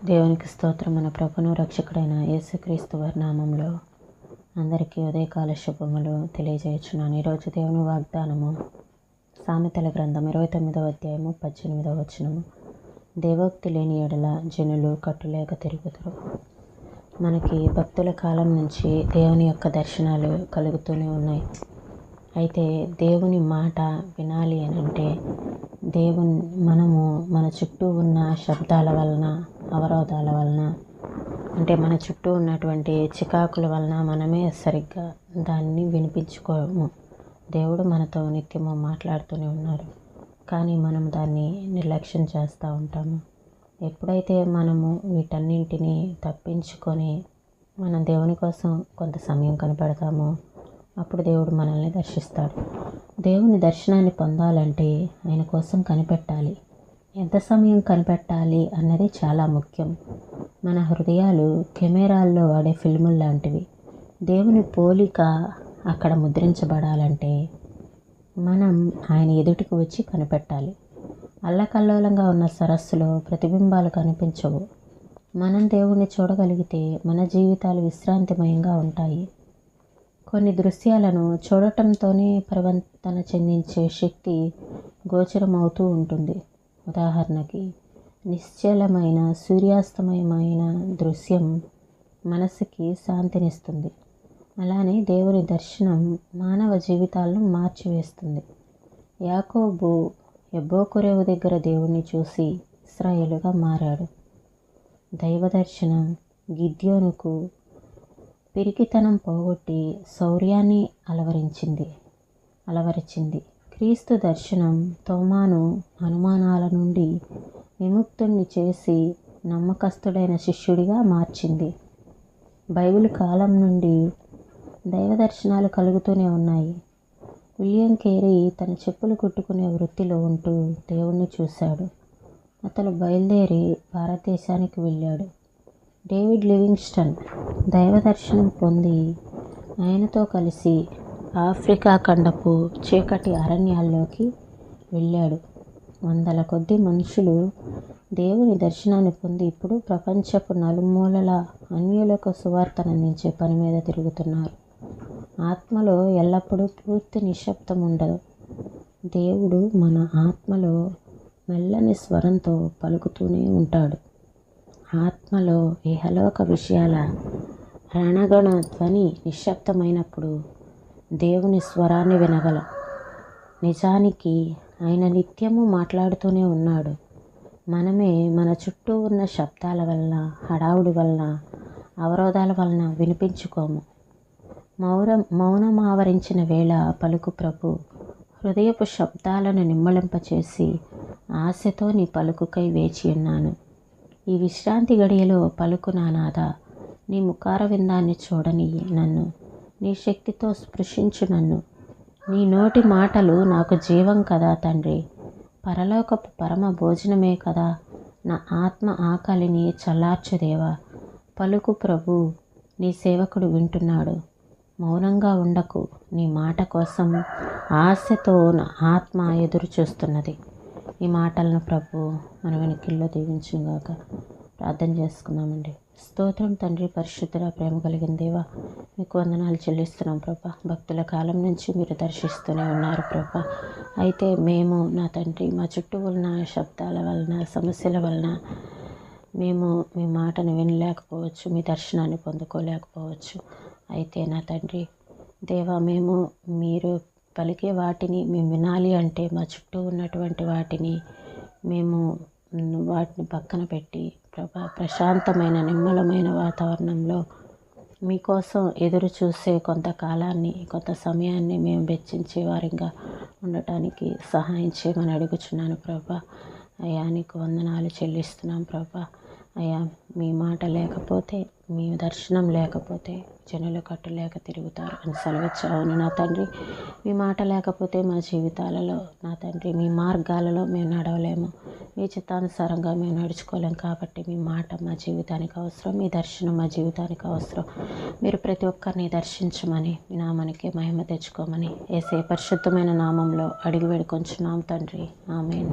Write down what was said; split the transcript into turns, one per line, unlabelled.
దేవునికి స్తోత్రం. మన ప్రభును రక్షకుడైన యేసుక్రీస్తు వారి నామంలో అందరికీ ఉదయకాల శుభములు తెలియజేయుచున్నాను. ఈరోజు దేవుని వాగ్దానము సామెతల గ్రంథం 29వ అధ్యాయము 18వ వచనము. దేవోక్తి లేని ఎడల జనులు కట్టులేక తిరుగుతారు. మనకి భక్తుల కాలం నుంచి దేవుని యొక్క దర్శనాలు కలుగుతూనే ఉన్నాయి. అయితే దేవుని మాట వినాలి అని అంటే మనము మన చుట్టూ ఉన్న శబ్దాల వలన, అవరోధాల వలన, అంటే మన చుట్టూ ఉన్నటువంటి చికాకుల వలన మనమే సరిగ్గా దాన్ని వినిపించుకోము. దేవుడు మనతో నిత్యము మాట్లాడుతూనే ఉన్నారు, కానీ మనం దాన్ని నిర్లక్ష్యం చేస్తూ ఉంటాము. ఎప్పుడైతే మనము వీటన్నింటినీ తప్పించుకొని మనం దేవుని కోసం కొంత సమయం కనిపెడతామో అప్పుడు దేవుడు మనల్ని దర్శిస్తాడు. దేవుని దర్శనాన్ని పొందాలంటే ఆయన కోసం కనిపెట్టాలి. ఎంత సమయం కనిపెట్టాలి అన్నది చాలా ముఖ్యం. మన హృదయాలు కెమెరాల్లో వాడే ఫిల్ములు లాంటివి. దేవుని పోలిక అక్కడ ముద్రించబడాలంటే మనం ఆయన ఎదుటికి వచ్చి కనిపెట్టాలి. అల్లకల్లోలంగా ఉన్న సరస్సులో ప్రతిబింబాలు కనిపించవు. మనం దేవుణ్ణి చూడగలిగితే మన జీవితాలు విశ్రాంతిమయంగా ఉంటాయి. కొన్ని దృశ్యాలను చూడటంతోనే పరివర్తన చెందించే శక్తి గోచరమవుతూ ఉంటుంది. ఉదాహరణకి, నిశ్చలమైన సూర్యాస్తమయమైన దృశ్యం మనసుకి శాంతినిస్తుంది. అలానే దేవుని దర్శనం మానవ జీవితాలను మార్చివేస్తుంది. యాకోబు యబ్బోకురేవు దగ్గర దేవుణ్ణి చూసి ఇశ్రాయేలుగా మారాడు. దైవ దర్శనం గిద్యోనుకు పిరికితనం పోగొట్టి శౌర్యాన్ని అలవరిచింది. క్రీస్తు దర్శనం తోమాను అనుమానాల నుండి విముక్తుణ్ణి చేసి నమ్మకస్తుడైన శిష్యుడిగా మార్చింది. బైబిల్ కాలం నుండి దైవ దర్శనాలు కలుగుతూనే ఉన్నాయి. విలియం కేరీ తన చెప్పులు కుట్టుకునే వృత్తిలో ఉంటూ దేవుణ్ణి చూశాడు. అతను బయలుదేరి భారతదేశానికి వెళ్ళాడు. డేవిడ్ లివింగ్స్టన్ దైవ దర్శనం పొంది ఆయనతో కలిసి ఆఫ్రికా ఖండపు చీకటి అరణ్యాల్లోకి వెళ్ళాడు. వందల కొద్ది మనుషులు దేవుని దర్శనాన్ని పొంది ఇప్పుడు ప్రపంచపు నలుమూలల అన్యులకు సువార్తను అందించే పని మీద తిరుగుతున్నారు. ఆత్మలో ఎల్లప్పుడూ పూర్తి నిశ్శబ్దం ఉండదు. దేవుడు మన ఆత్మలో మెల్లని స్వరంతో పలుకుతూనే ఉంటాడు. ఆత్మలో ఇహలోక విషయాల రణగణ ధ్వని నిశ్శబ్దమైనప్పుడు దేవుని స్వరాన్ని వినగలం. నిజానికి ఆయన నిత్యము మాట్లాడుతూనే ఉన్నాడు. మనమే మన చుట్టూ ఉన్న శబ్దాల వలన, హడావుడి వలన, అవరోధాల వలన వినిపించుకోము. మౌనం ఆవరించిన వేళ పలుకు ప్రభు. హృదయపు శబ్దాలను నిమ్మళింపచేసి ఆశతో నీ పలుకుకై వేచి ఉన్నాను. ఈ విశ్రాంతి గడియలో పలుకు నానాదా, నీ ముఖార విందాన్ని చూడని నన్ను, నీ శక్తితో స్పృశించు నన్ను. నీ నోటి మాటలు నాకు జీవం కదా తండ్రి, పరలోకపు పరమ భోజనమే కదా. నా ఆత్మ ఆకలిని చల్లార్చుదేవా. పలుకు ప్రభు, నీ సేవకుడు వింటున్నాడు. మౌనంగా ఉండకు, నీ మాట కోసం ఆశతో నా ఆత్మ ఎదురు చూస్తున్నది. ఈ మాటలను ప్రభు మన వెనుకల్లో దీవించుగాక. ప్రార్థన చేసుకుందామండి. స్తోత్రం తండ్రి, పరిశుద్ధుల ప్రేమ కలిగిన దేవా, మీకు వందనాలు చెల్లిస్తున్నాం ప్రభా. భక్తుల కాలం నుంచి మీరు దర్శిస్తూనే ఉన్నారు ప్రభా. అయితే మేము నా తండ్రి మా చుట్టూ ఉన్న శబ్దాల వలన, సమస్యల వలన మేము మీ మాటను వినలేకపోవచ్చు, మీ దర్శనాన్ని పొందుకోలేకపోవచ్చు. అయితే నా తండ్రి దేవా, మీరు పలికే వాటిని మేము వినాలి అంటే మా చుట్టూ ఉన్నటువంటి వాటిని వాటిని పక్కన పెట్టి ప్రభా, ప్రశాంతమైన నిమ్మలమైన వాతావరణంలో మీకోసం ఎదురు చూసే కొంతకాలాన్ని, కొంత సమయాన్ని మేము వెచ్చించే వారిగా ఉండటానికి సహాయం చేయమని అడుగుచున్నాను ప్రభా. అయ్యా, నీకు వందనాలు చెల్లిస్తున్నాం ప్రభా. అయ్యా, మీ మాట లేకపోతే, మీ దర్శనం లేకపోతే జనులు కట్టులేక తిరుగుతారు అని సెలవిచ్చావును నా తండ్రి. మీ మాట లేకపోతే మా జీవితాలలో నా తండ్రి, మీ మార్గాలలో మేము నడవలేము, మీ చిత్తానుసారంగా మేము నడుచుకోలేము. కాబట్టి మీ మాట మా జీవితానికి అవసరం, మీ దర్శనం మా జీవితానికి అవసరం. మీరు ప్రతి ఒక్కరిని దర్శించమని, మీ నామానికి మహిమ తెచ్చుకోమని యేసయ్య పరిశుద్ధమైన నామంలో అడిగి వేడుకొంచున్నాం తండ్రి. ఆమేన్.